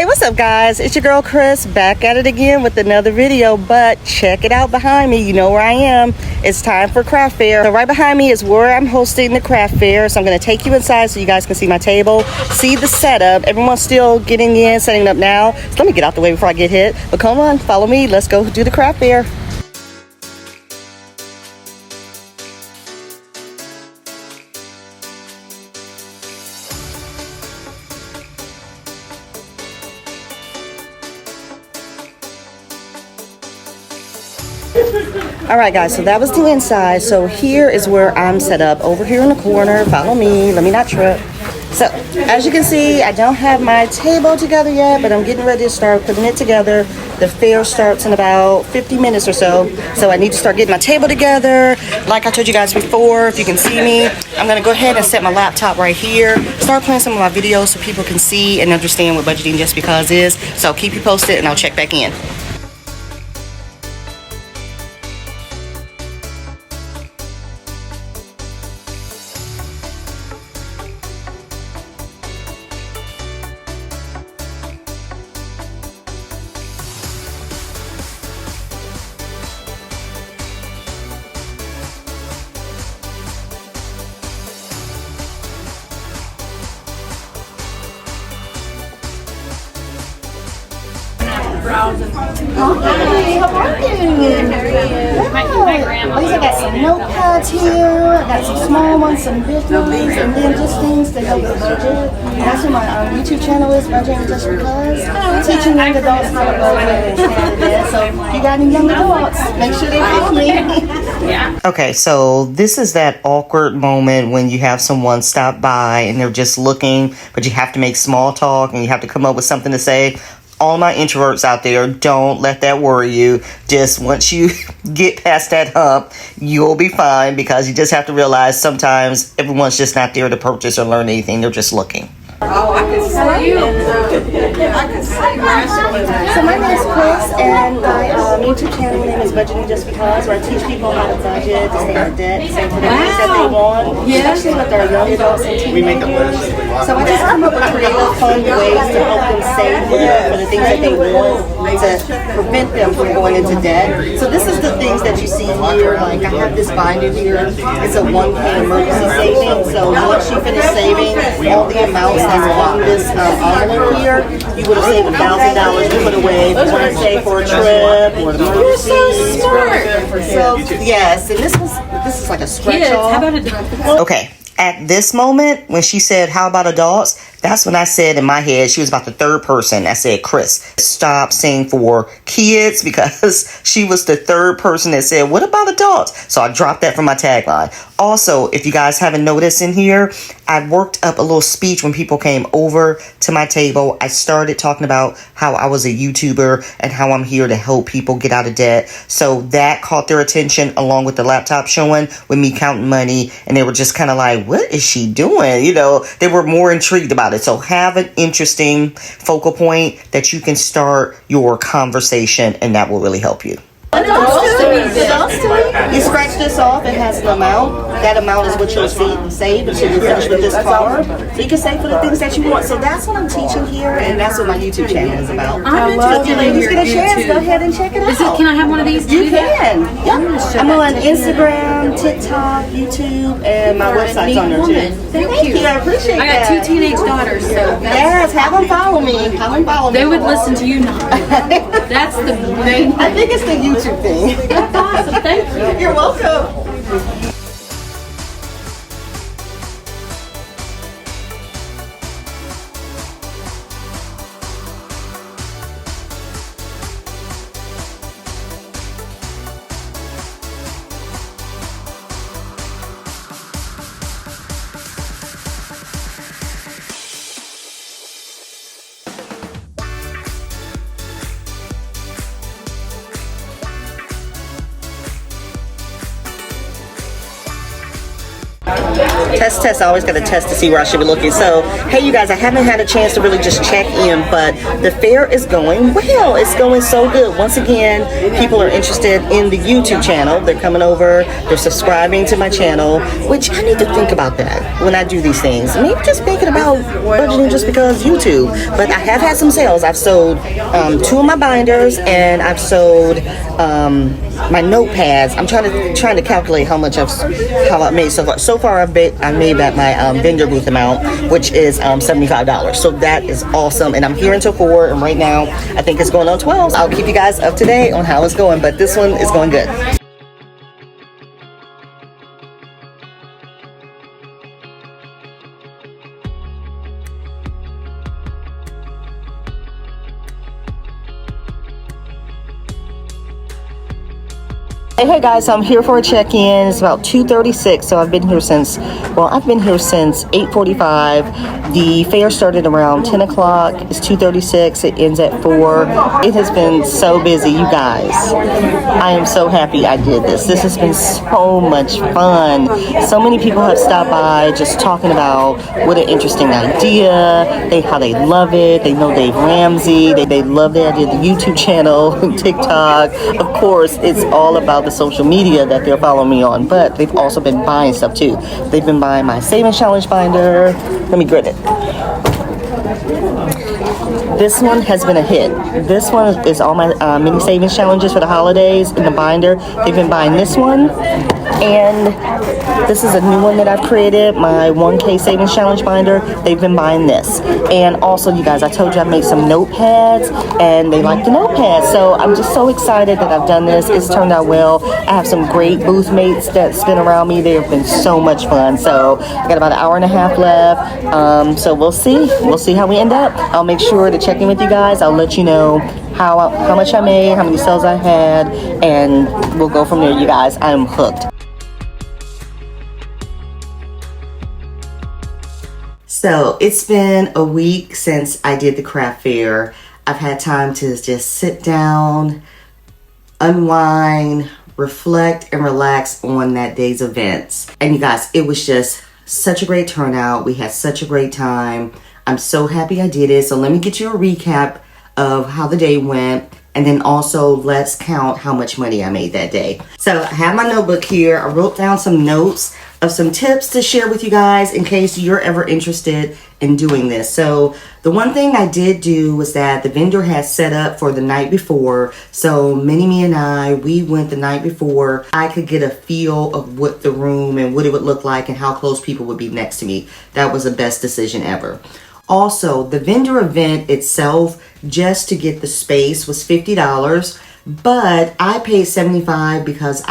Hey, what's up guys? It's your girl Chris back at it again with another video, but check it out behind me. You know where I am. It's time for craft fair. So right behind me is where I'm hosting the craft fair. So I'm going to take you inside so you guys can see my table, see the setup. Everyone's still getting in, setting up now. So let me get out the way before I get hit. But come on, follow me. Let's go do the craft fair. Alright guys, so that was the inside. So here is where I'm set up, over here in the corner. Follow me, let me not trip. So as you can see, I don't have my table together yet, but I'm getting ready to start putting it together. The fair starts in about 50 minutes or so, so I need to start getting my table together. Like I told you guys before, if you can see me, I'm gonna go ahead and set my laptop right here, start playing some of my videos so people can see and understand what budgeting just because is. So keep you posted and I'll check back in. Hi, how are you? At least I got some notepads here. I got some small ones, some big ones, and then just things to help the budget. That's what my YouTube channel is, Budgeting Just Because. Teaching young adults how to budget and stand it. So if you got any young adults, make sure they pick me. Yeah. Okay, so this is that awkward moment when you have someone stop by and they're just looking, but you have to make small talk and you have to come up with something to say. All my introverts out there, don't let that worry you. Just once you get past that hump, you'll be fine, because you just have to realize sometimes everyone's just not there to purchase or learn anything. They're just looking. Oh, I can see you. I can see. So my name is Chris, and my YouTube channel name is Budgeting Just Because, where I teach people how to budget, to stay out of debt, save for the things that they want, especially with their young adults and teenagers. So I just come up with creative, fun ways to help them save for the things that they want, to prevent them from going into debt. So this is the things that you see here. Like I have this binder here. It's a 1K emergency savings. So once you finish saving all the amounts that's on this envelope here, you would have saved $1,000 to put away. If you want to save for a trip or an emergency. You're so smart. So yes, and this is like a stretch off. How about a okay. At this moment, when she said, how about adults? That's when I said in my head, she was about the third person. I said, Chris, stop saying for kids, because she was the third person that said, what about adults? So I dropped that from my tagline. Also, if you guys haven't noticed in here, I worked up a little speech when people came over to my table. I started talking about how I was a YouTuber and how I'm here to help people get out of debt. So that caught their attention, along with the laptop showing with me counting money. And they were just kind of like, what is she doing? You know, they were more intrigued about it. So have an interesting focal point that you can start your conversation, and that will really help you. You scratch this off, it has an amount. That amount is what you'll save until you're finished with this card. So you can save for the things that you want. So that's what I'm teaching here, and that's what my YouTube channel is about. If you ladies get a chance, go ahead and check it out. Can I have one of these? You can. Yep. I'm on Instagram, TikTok, YouTube, and my website's on there too. Thank you. I appreciate that. I got 2 teenage daughters, so yes, have them follow me. Have them follow me. They would listen to you now. That's the main thing. I think it's the YouTube thing. That's awesome. Thank you. You're welcome. Test. I always got to test to see where I should be looking. So, hey, you guys, I haven't had a chance to really just check in, but the fair is going well. It's going so good. Once again, people are interested in the YouTube channel. They're coming over. They're subscribing to my channel, which I need to think about that when I do these things. Maybe just thinking about budgeting just because YouTube. But I have had some sales. I've sold 2 of my binders, and I've sold my notepads. I'm trying to calculate how I made so far. So far, I've made back my vendor booth amount, which is $75. So that is awesome. And I'm here until 4, and right now I think it's going on 12. I'll keep you guys up to date on how it's going, but this one is going good. Hey guys, I'm here for a check-in. It's about 2:36, so I've been here since 8:45. The fair started around 10 o'clock. It's 2:36. It ends at 4. It has been so busy, you guys. I am so happy I did this. This has been so much fun. So many people have stopped by just talking about what an interesting idea, how they love it. They know Dave Ramsey. They love the idea of the YouTube channel, TikTok. Of course, it's all about the social media that they're following me on, but they've also been buying stuff too. They've been buying my savings challenge binder. Let me grit it. This one has been a hit. This one is all my mini savings challenges for the holidays in the binder. They've been buying this one, and this is a new one that I've created, my 1K savings challenge binder. They've been buying this. And also, you guys, I told you I made some notepads, and they like the notepads. So I'm just so excited that I've done this. It's turned out well. I have some great booth mates that's been around me. They have been so much fun. So I got about an hour and a half left. So we'll see. We'll see how we end up. I'll make sure to check in with you guys. I'll let you know how much I made, how many sales I had, and we'll go from there, you guys. I'm hooked. So it's been a week since I did the craft fair. I've had time to just sit down, unwind, reflect, and relax on that day's events. And you guys, it was just such a great turnout. We had such a great time. I'm so happy I did it. So let me get you a recap of how the day went. And then also let's count how much money I made that day. So I have my notebook here. I wrote down some notes of some tips to share with you guys in case you're ever interested in doing this. So the one thing I did do was that the vendor had set up for the night before. So Minnie and I, we went the night before. I could get a feel of what the room and what it would look like and how close people would be next to me. That was the best decision ever. Also, the vendor event itself, just to get the space, was $50, but I paid $75 because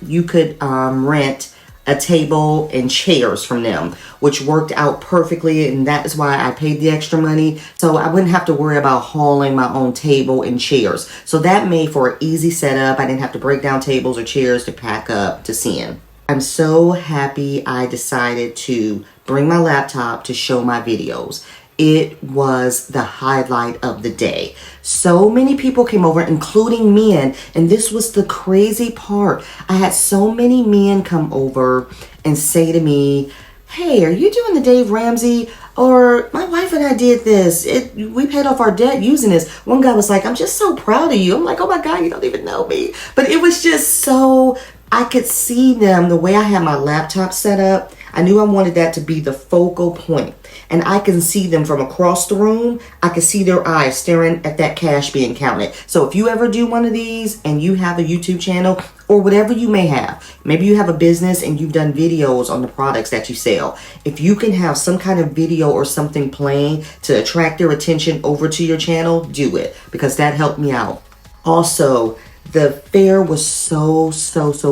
you could rent a table and chairs from them, which worked out perfectly, and that is why I paid the extra money, so I wouldn't have to worry about hauling my own table and chairs. So that made for an easy setup. I didn't have to break down tables or chairs to pack up to send. I'm so happy I decided to bring my laptop to show my videos. It was the highlight of the day. So many people came over, including men, and this was the crazy part. I had so many men come over and say to me, "Hey, are you doing the Dave Ramsey?" Or, "My wife and I did this. We paid off our debt using this." One guy was like, "I'm just so proud of you." I'm like, "Oh my God, you don't even know me." But it was just so, I could see them, the way I had my laptop set up. I knew I wanted that to be the focal point. And I can see them from across the room. I can see their eyes staring at that cash being counted. So if you ever do one of these and you have a YouTube channel or whatever you may have, maybe you have a business and you've done videos on the products that you sell. If you can have some kind of video or something playing to attract their attention over to your channel, do it, because that helped me out. Also, the fair was so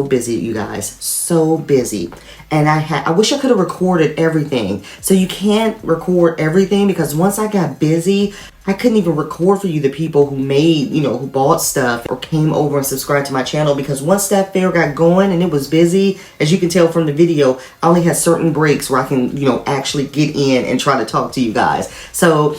busy, you guys. So busy. And I wish I could have recorded everything. So you can't record everything because once I got busy, I couldn't even record for you the people who made, who bought stuff or came over and subscribed to my channel, because once that fair got going and it was busy, as you can tell from the video, I only had certain breaks where I can, actually get in and try to talk to you guys. So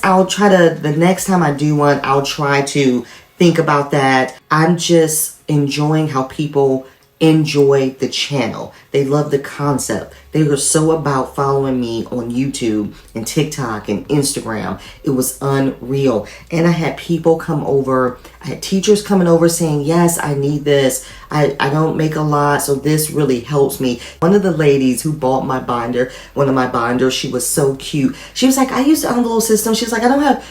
I'll try to, the next time I do one, I'll try to think about that. I'm just enjoying how people enjoy the channel. They love the concept. They were so about following me on YouTube and TikTok and Instagram. It was unreal. And I had people come over. I had teachers coming over saying, yes, I need this. I don't make a lot, so this really helps me. One of the ladies who bought my binder, one of my binders, she was so cute. She was like, I use the envelope system. She was like, I don't have,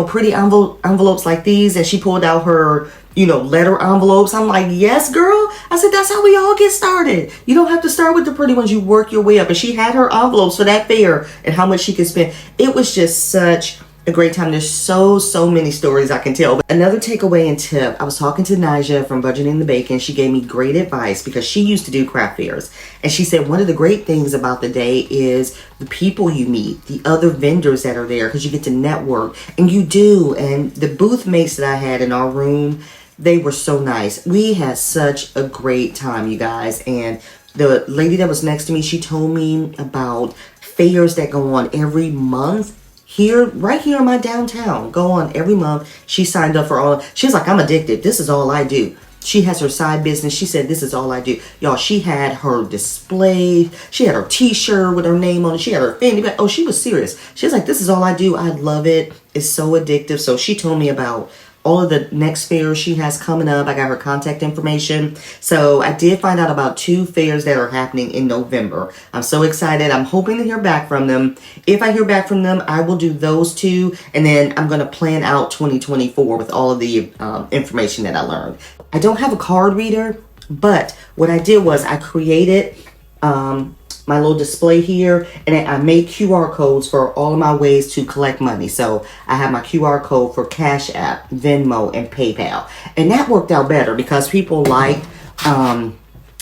pretty envelopes like these. And she pulled out her letter envelopes. I'm like, yes, girl. I said, that's how we all get started. You don't have to start with the pretty ones. You work your way up. And she had her envelopes for that fair and how much she could spend. It was just such a great time. There's so many stories I can tell. But another takeaway and tip, I was talking to Nija from Budgeting the Bacon. She gave me great advice because she used to do craft fairs. And she said one of the great things about the day is the people you meet, the other vendors that are there, because you get to network. And you do. And the booth mates that I had in our room, they were so nice. We had such a great time, you guys. And the lady that was next to me, she told me about fairs that go on every month. Right here in my downtown, go on every month. She signed up for all. She's like, I'm addicted. This is all I do. She has her side business. She said, this is all I do. Y'all, she had her display. She had her t-shirt with her name on it. She had her fanny bag. Oh, she was serious. She was like, this is all I do. I love it. It's so addictive. So she told me about all of the next fairs she has coming up. I got her contact information. So I did find out about 2 fairs that are happening in November. I'm so excited. I'm hoping to hear back from them. If I hear back from them, I will do those 2. And then I'm going to plan out 2024 with all of the information that I learned. I don't have a card reader, but what I did was I created my little display here, and I made QR codes for all of my ways to collect money. So I have my QR code for CashApp, Venmo, and PayPal. And that worked out better because people liked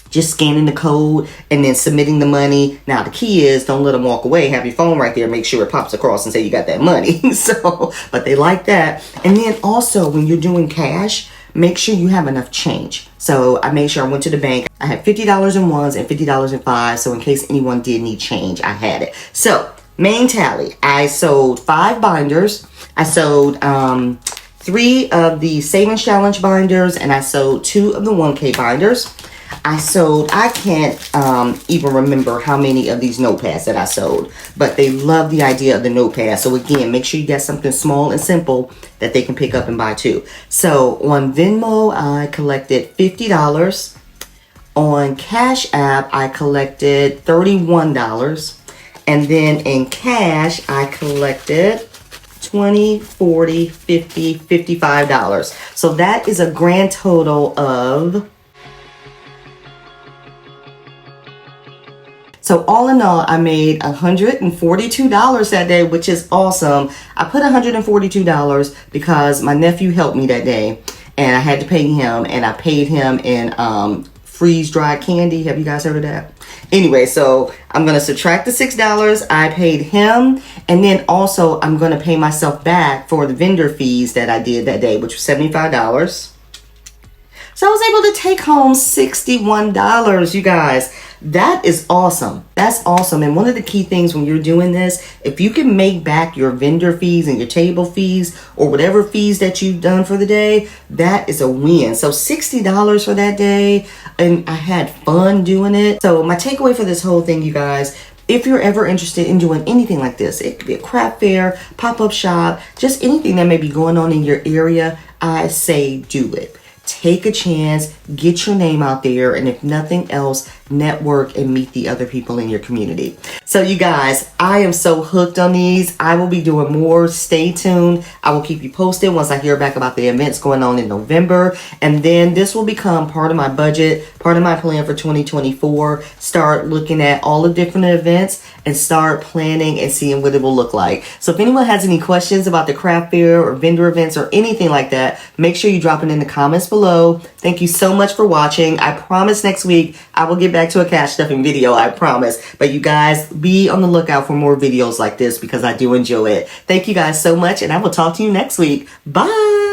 just scanning the code and then submitting the money. Now the key is don't let them walk away. Have your phone right there. Make sure it pops across and say you got that money. But they like that. And then also when you're doing cash, make sure you have enough change. So I made sure I went to the bank. I had $50 in ones and $50 in fives. So in case anyone did need change, I had it. So main tally, I sold 5 binders. I sold 3 of the Savings Challenge binders, and I sold 2 of the 1K binders. I can't even remember how many of these notepads that I sold, but they love the idea of the notepad. So again, make sure you get something small and simple that they can pick up and buy too. So on Venmo, I collected $50. On Cash App, I collected $31. And then in cash, I collected $20, $40, $50, $55. So that is a grand total of... So all in all, I made $142 that day, which is awesome. I put $142 because my nephew helped me that day, and I had to pay him, and I paid him in freeze-dried candy. Have you guys heard of that? Anyway, so I'm going to subtract the $6 I paid him, and then also I'm going to pay myself back for the vendor fees that I did that day, which was $75. So I was able to take home $61, you guys. That is awesome. That's awesome. And one of the key things when you're doing this, if you can make back your vendor fees and your table fees or whatever fees that you've done for the day, that is a win. So $60 for that day, and I had fun doing it. So my takeaway for this whole thing, you guys, if you're ever interested in doing anything like this, it could be a craft fair, pop-up shop, just anything that may be going on in your area, I say do it. Take a chance, get your name out there, and if nothing else, network and meet the other people in your community. So you guys, I am so hooked on these. I will be doing more. Stay tuned. I will keep you posted once I hear back about the events going on in November. And then this will become part of my budget, part of my plan for 2024. Start looking at all the different events and start planning and seeing what it will look like. So if anyone has any questions about the craft fair or vendor events or anything like that, make sure you drop it in the comments below. Thank you so much for watching. I promise next week I will get back to a cash stuffing video, I promise. But you guys, be on the lookout for more videos like this because I do enjoy it. Thank you guys so much, and I will talk to you next week. Bye!